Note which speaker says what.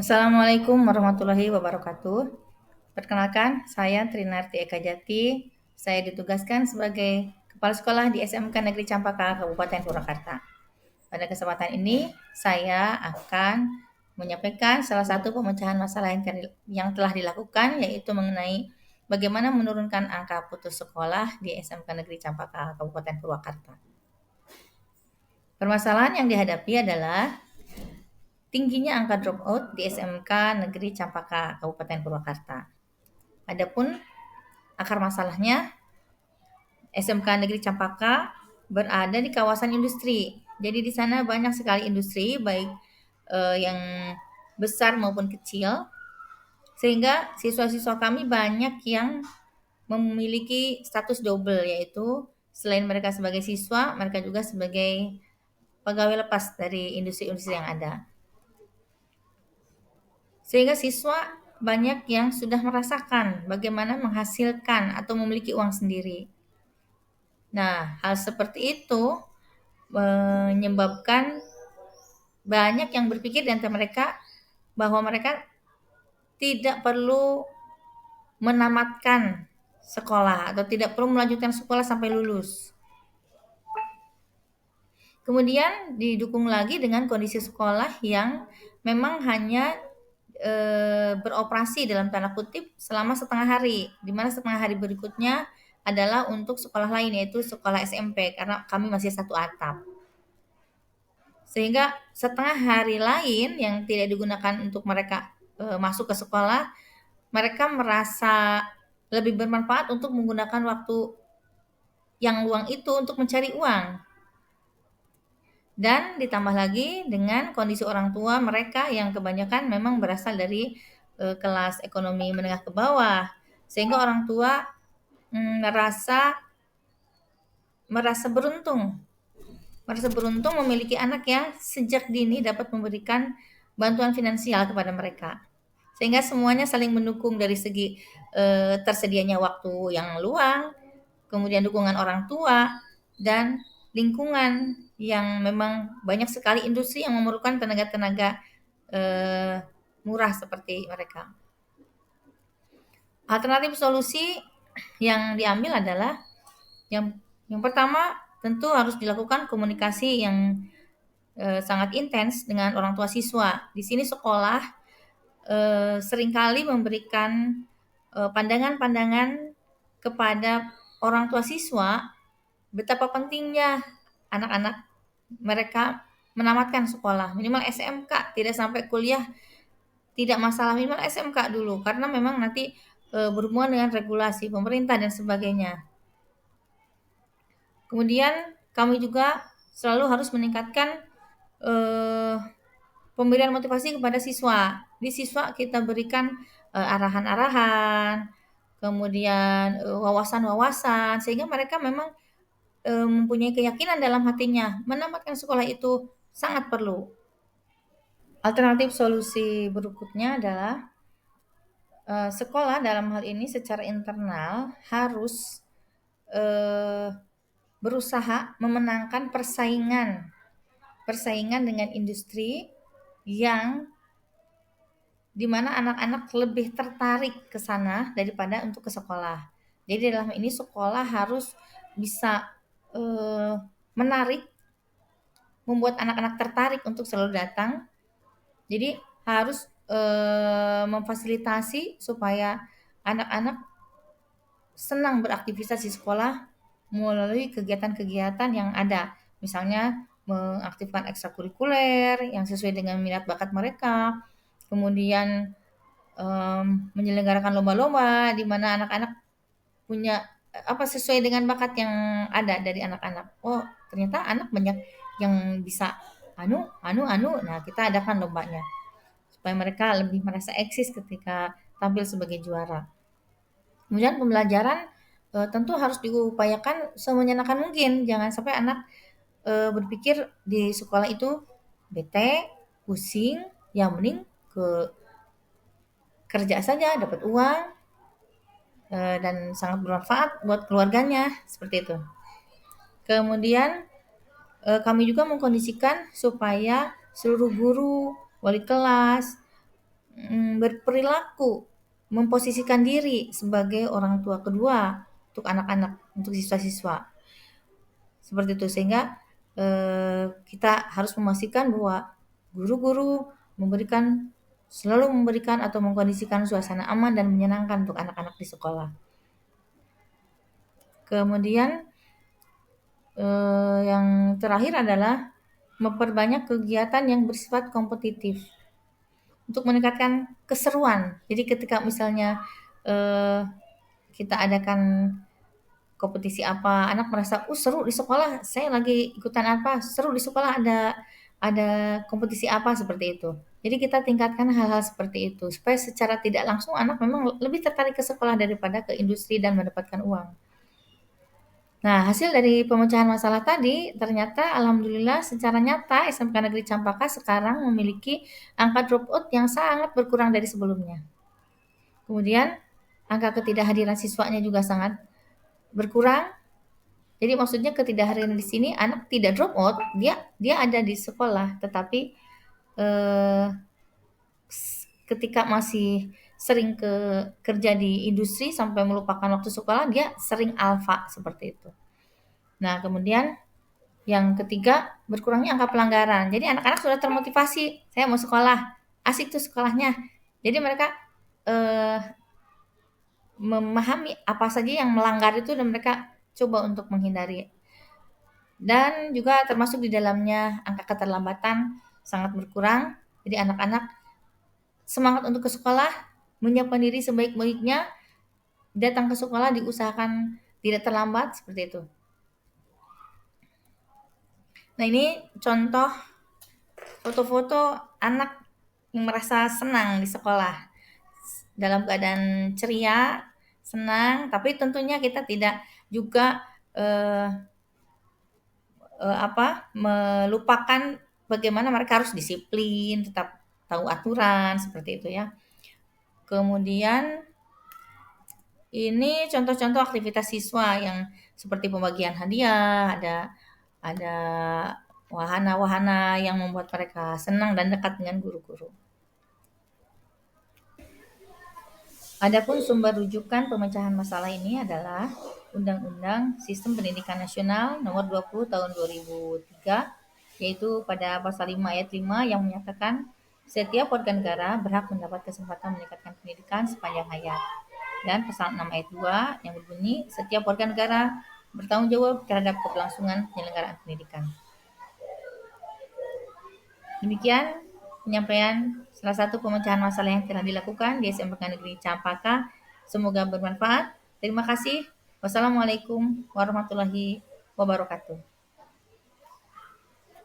Speaker 1: Assalamualaikum warahmatullahi wabarakatuh. Perkenalkan, saya Trinarti Eka Jati. Saya ditugaskan sebagai Kepala Sekolah di SMK Negeri Campaka, Kabupaten Purwakarta. Pada kesempatan ini, saya akan menyampaikan salah satu pemecahan masalah yang telah dilakukan, yaitu mengenai bagaimana menurunkan angka putus sekolah di SMK Negeri Campaka, Kabupaten Purwakarta. Permasalahan yang dihadapi adalah tingginya angka dropout di SMK Negeri Campaka, Kabupaten Purwakarta. Adapun akar masalahnya, SMK Negeri Campaka berada di kawasan industri. Jadi di sana banyak sekali industri, baik yang besar maupun kecil, sehingga siswa-siswa kami banyak yang memiliki status double, yaitu selain mereka sebagai siswa, mereka juga sebagai pegawai lepas dari industri-industri yang ada. Sehingga siswa banyak yang sudah merasakan bagaimana menghasilkan atau memiliki uang sendiri. Nah, hal seperti itu menyebabkan banyak yang berpikir di antara mereka bahwa mereka tidak perlu menamatkan sekolah atau tidak perlu melanjutkan sekolah sampai lulus. Kemudian didukung lagi dengan kondisi sekolah yang memang hanya beroperasi dalam tanda kutip selama setengah hari, di mana setengah hari berikutnya adalah untuk sekolah lain, yaitu sekolah SMP, karena kami masih satu atap. Sehingga setengah hari lain yang tidak digunakan untuk mereka masuk ke sekolah, mereka merasa lebih bermanfaat untuk menggunakan waktu yang luang itu untuk mencari uang. Dan ditambah lagi dengan kondisi orang tua mereka yang kebanyakan memang berasal dari kelas ekonomi menengah ke bawah, sehingga orang tua merasa beruntung memiliki anak yang sejak dini dapat memberikan bantuan finansial kepada mereka, sehingga semuanya saling mendukung dari segi tersedianya waktu yang luang, kemudian dukungan orang tua, dan lingkungan yang memang banyak sekali industri yang memerlukan tenaga-tenaga murah seperti mereka. Alternatif solusi yang diambil adalah yang pertama tentu harus dilakukan komunikasi yang sangat intens dengan orang tua siswa. Di sini sekolah seringkali memberikan pandangan-pandangan kepada orang tua siswa betapa pentingnya anak-anak mereka menamatkan sekolah, minimal SMK, tidak sampai kuliah tidak masalah, minimal SMK dulu, karena memang nanti berhubungan dengan regulasi pemerintah dan sebagainya. Kemudian kami juga selalu harus meningkatkan pemberian motivasi kepada siswa. Di siswa kita berikan arahan-arahan, kemudian wawasan-wawasan, sehingga mereka memang mempunyai keyakinan dalam hatinya menamatkan sekolah itu sangat perlu. Alternatif solusi berikutnya adalah sekolah dalam hal ini secara internal harus berusaha memenangkan persaingan dengan industri yang dimana anak-anak lebih tertarik ke sana daripada untuk ke sekolah. Jadi dalam ini sekolah harus bisa menarik, membuat anak-anak tertarik untuk selalu datang. Jadi harus memfasilitasi supaya anak-anak senang beraktivitas di sekolah melalui kegiatan-kegiatan yang ada. Misalnya mengaktifkan ekstrakurikuler yang sesuai dengan minat bakat mereka, kemudian menyelenggarakan lomba-lomba di mana anak-anak punya sesuai dengan bakat yang ada dari anak-anak. Oh, ternyata anak banyak yang bisa Nah, kita adakan lombanya supaya mereka lebih merasa eksis ketika tampil sebagai juara. Kemudian pembelajaran tentu harus diupayakan semenyenangkan mungkin. Jangan sampai anak berpikir di sekolah itu bete, pusing, yang mending ke kerja saja, dapat uang, dan sangat bermanfaat buat keluarganya, seperti itu. Kemudian kami juga mengkondisikan supaya seluruh guru, wali kelas, berperilaku, memposisikan diri sebagai orang tua kedua untuk anak-anak, untuk siswa-siswa. Seperti itu, sehingga kita harus memastikan bahwa guru-guru selalu memberikan atau mengkondisikan suasana aman dan menyenangkan untuk anak-anak di sekolah. Kemudian yang terakhir adalah memperbanyak kegiatan yang bersifat kompetitif untuk meningkatkan keseruan. Jadi ketika misalnya kita adakan kompetisi apa, anak merasa, seru di sekolah, saya lagi ikutan apa, seru di sekolah ada kompetisi apa seperti itu. Jadi kita tingkatkan hal-hal seperti itu supaya secara tidak langsung anak memang lebih tertarik ke sekolah daripada ke industri dan mendapatkan uang. Nah, hasil dari pemecahan masalah tadi, ternyata alhamdulillah secara nyata SMK Negeri Campaka sekarang memiliki angka dropout yang sangat berkurang dari sebelumnya. Kemudian, angka ketidakhadiran siswanya juga sangat berkurang. Jadi maksudnya ketidakhadiran di sini anak tidak dropout, dia ada di sekolah, tetapi eh, ketika masih sering kerja di industri sampai melupakan waktu sekolah, dia sering alfa seperti itu. Nah, kemudian yang ketiga, berkurangnya angka pelanggaran. Jadi anak-anak sudah termotivasi, saya mau sekolah, asik tuh sekolahnya. Jadi mereka memahami apa saja yang melanggar itu dan mereka coba untuk menghindari. Dan juga termasuk di dalamnya angka keterlambatan sangat berkurang. Jadi anak-anak semangat untuk ke sekolah, menyiapkan diri sebaik-baiknya, datang ke sekolah diusahakan tidak terlambat seperti itu. Nah, ini contoh foto-foto anak yang merasa senang di sekolah dalam keadaan ceria, senang, tapi tentunya kita tidak juga melupakan bagaimana mereka harus disiplin, tetap tahu aturan seperti itu ya. Kemudian ini contoh-contoh aktivitas siswa yang seperti pembagian hadiah, ada wahana-wahana yang membuat mereka senang dan dekat dengan guru-guru. Adapun sumber rujukan pemecahan masalah ini adalah Undang-Undang Sistem Pendidikan Nasional Nomor 20 Tahun 2003, yaitu pada pasal 5 ayat 5 yang menyatakan setiap warga negara berhak mendapat kesempatan meningkatkan pendidikan sepanjang hayat. Dan pasal 6 ayat 2 yang berbunyi setiap warga negara bertanggung jawab terhadap keberlangsungan penyelenggaraan pendidikan. Demikian penyampaian salah satu pemecahan masalah yang telah dilakukan di SMK Negeri Campaka. Semoga bermanfaat. Terima kasih. Wassalamualaikum warahmatullahi wabarakatuh.